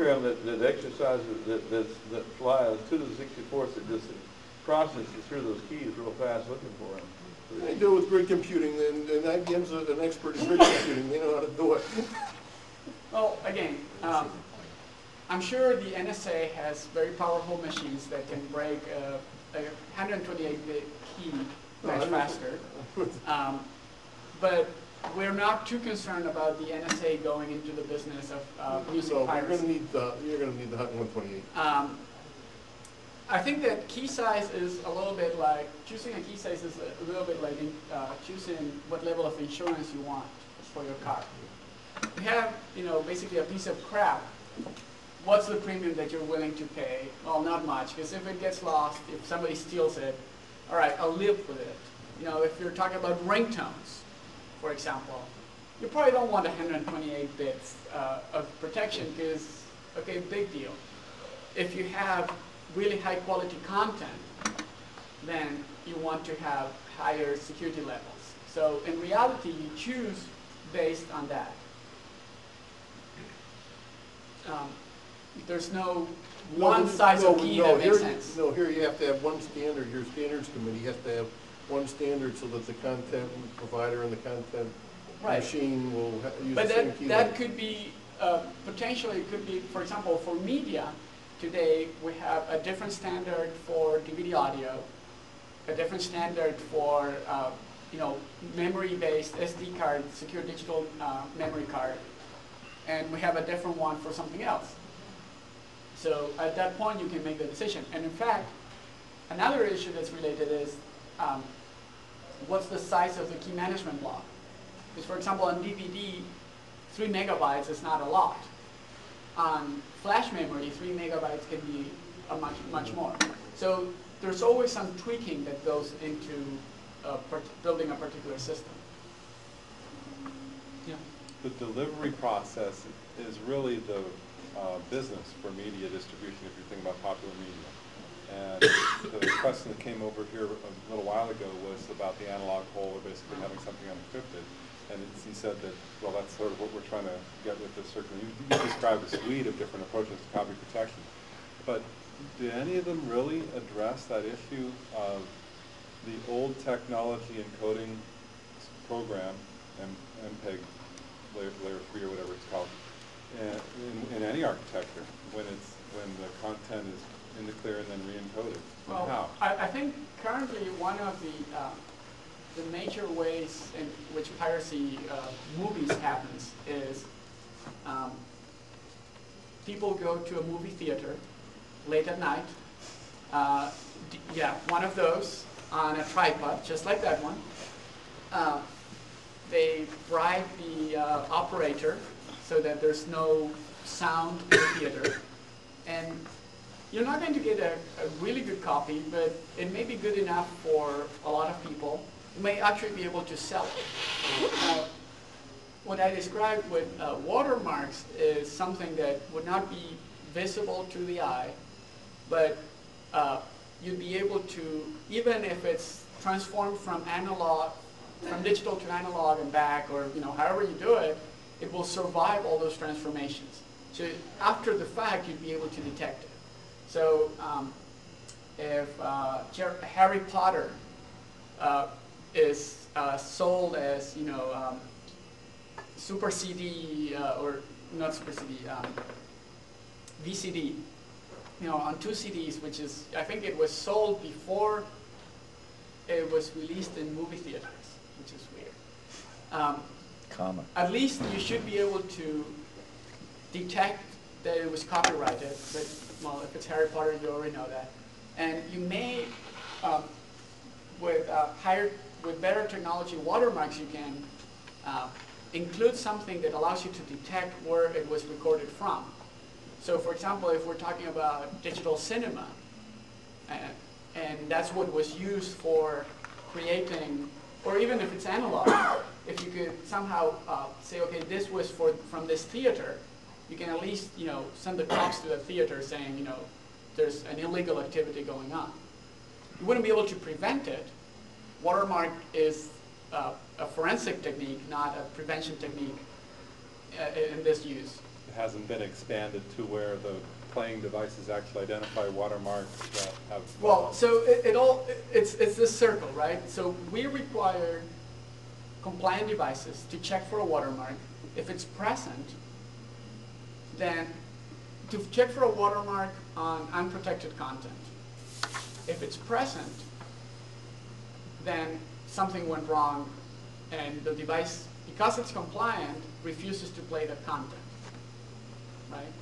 program that exercises, that flies to the 64th, that just processes through those keys real fast looking for them. They do it with grid computing, and IBM's an expert in grid computing. They know how to do it. Well, again, I'm sure the NSA has very powerful machines that can break a 128-bit key much faster. But we're not too concerned about the NSA going into the business of using piracy. You're going to need the 128. I think that key size is a little bit like, choosing a key size is a little bit like choosing what level of insurance you want for your car. You have, basically a piece of crap. What's the premium that you're willing to pay? Well, not much, because if it gets lost, if somebody steals it, all right, I'll live with it. If you're talking about ringtones, for example, you probably don't want 128 bits of protection because, okay, big deal. If you have really high quality content, then you want to have higher security levels. So in reality, you choose based on that. There's no one size of key that makes sense. No, here you have to have one standard. Your standards committee has to have one standard so that the content provider and the content machine will use the same key. But that could be, potentially it could be, for example, for media, today we have a different standard for DVD audio, a different standard for memory-based SD card, secure digital memory card, and we have a different one for something else. So at that point you can make the decision. And in fact, another issue that's related is what's the size of the key management block? Because for example on DVD, 3 megabytes is not a lot. On flash memory, 3 megabytes can be much more. So there's always some tweaking that goes into building a particular system. Yeah. The delivery process is really the business for media distribution if you're thinking about popular media. And the question that came over here a little while ago was about the analog hole, or basically having something unencrypted. And he said that, well, that's sort of what we're trying to get with this circular. You described a suite of different approaches to copy protection. But do any of them really address that issue of the old technology encoding program, MPEG layer 3 or whatever it's called, in any architecture when the content is in the clear and then re-encoded? Well, how? I think currently one of the major ways in which piracy movies happens is people go to a movie theater late at night. One of those on a tripod, just like that one. They bribe the operator so that there's no sound in the theater. And you're not going to get a really good copy, but it may be good enough for a lot of people. You may actually be able to sell it. What I described with watermarks is something that would not be visible to the eye, but you'd be able to, even if it's transformed from digital to analog and back, or however you do it, it will survive all those transformations. So after the fact, you'd be able to detect it. So if Harry Potter is sold as Super CD or not Super CD, VCD, on 2 CDs, which is, I think it was sold before it was released in movie theaters, which is weird. At least you should be able to detect that it was copyrighted, but well, if it's Harry Potter, you already know that. And you may, with better technology watermarks, you can include something that allows you to detect where it was recorded from. So for example, if we're talking about digital cinema, and that's what was used for creating, or even if it's analog, if you could somehow say, okay, this was from this theater, you can at least send the cops to the theater saying, there's an illegal activity going on. You wouldn't be able to prevent it. Watermark is a forensic technique, not a prevention technique in this use. hasn't been expanded to where the playing devices actually identify watermarks that have. Well, so it's this circle, right? So we require compliant devices to check for a watermark. If it's present, then to check for a watermark on unprotected content. If it's present, then something went wrong and the device, because it's compliant, refuses to play that content, right?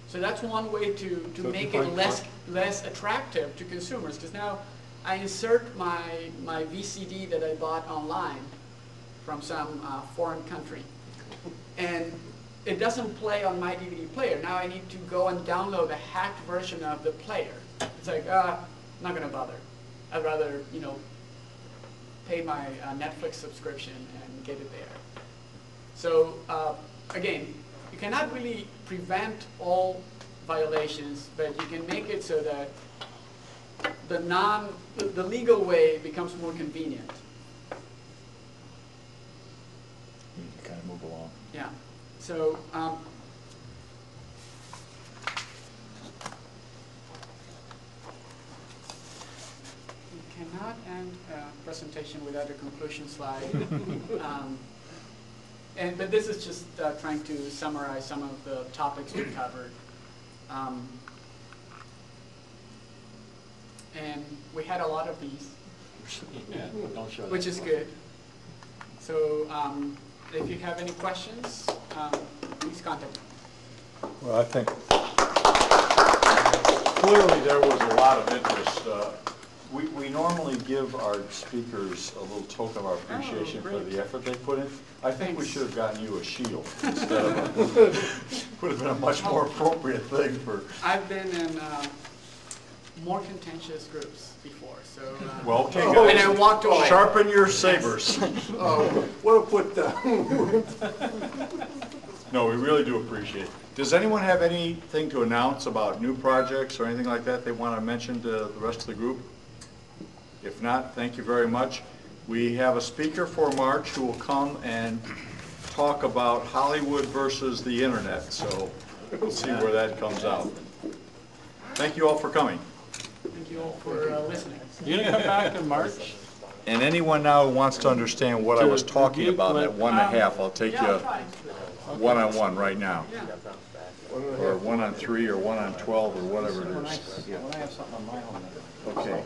So that's one way to So make if it less attractive to consumers, because now I insert my VCD that I bought online from some foreign country, and it doesn't play on my DVD player. Now I need to go and download a hacked version of the player. It's like, I'm not going to bother. I'd rather, you know, pay my Netflix subscription and get it there. So again, you cannot really prevent all violations, but you can make it so that the legal way becomes more convenient. You need to kind of move along. Yeah. So we cannot end a presentation without a conclusion slide. But this is just trying to summarize some of the topics we covered. And we had a lot of these, which is good. So if you have any questions, please contact me. Well, I think clearly there was a lot of interest. We normally give our speakers a little token of our appreciation for the effort they put in. I think we should have gotten you a shield instead of would have been a much more appropriate thing for. I've been in more contentious groups before, so. Well, okay, and guys. I walked away. Sharpen your sabers. What a put down. No, we really do appreciate it. Does anyone have anything to announce about new projects or anything like that they want to mention to the rest of the group? If not, thank you very much. We have a speaker for March who will come and talk about Hollywood versus the internet, so we'll see where that comes out. Thank you all for coming. Thank you all for listening. You're going to come back in March? And anyone now who wants to understand what I was talking about at 1.5, I'll take Yeah, you I'll try. one-on-one right now. Yeah. Or 1 on 3 or 1 on 12 or whatever it is. When I have something on my own. Okay.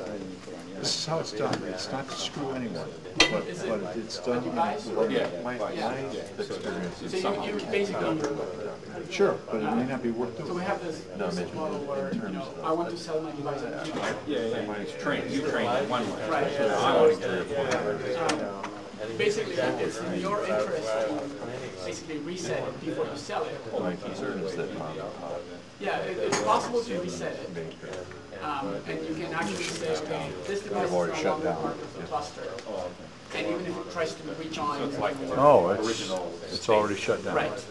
This is how it's done. It's not to screw anyone, but it's done. You guys? Yeah, my So you basically, Sure, but it may not be worth so doing. we have this business model where, you know, I want to sell my device on YouTube. You train one way. Right. So I want to Basically, it's in your interest to basically reset it before you sell it. Yeah, it's possible to reset it. And you can actually say, okay, this device is no longer part of the cluster. And even if it tries to rejoin. Oh, it's already shut down. Right.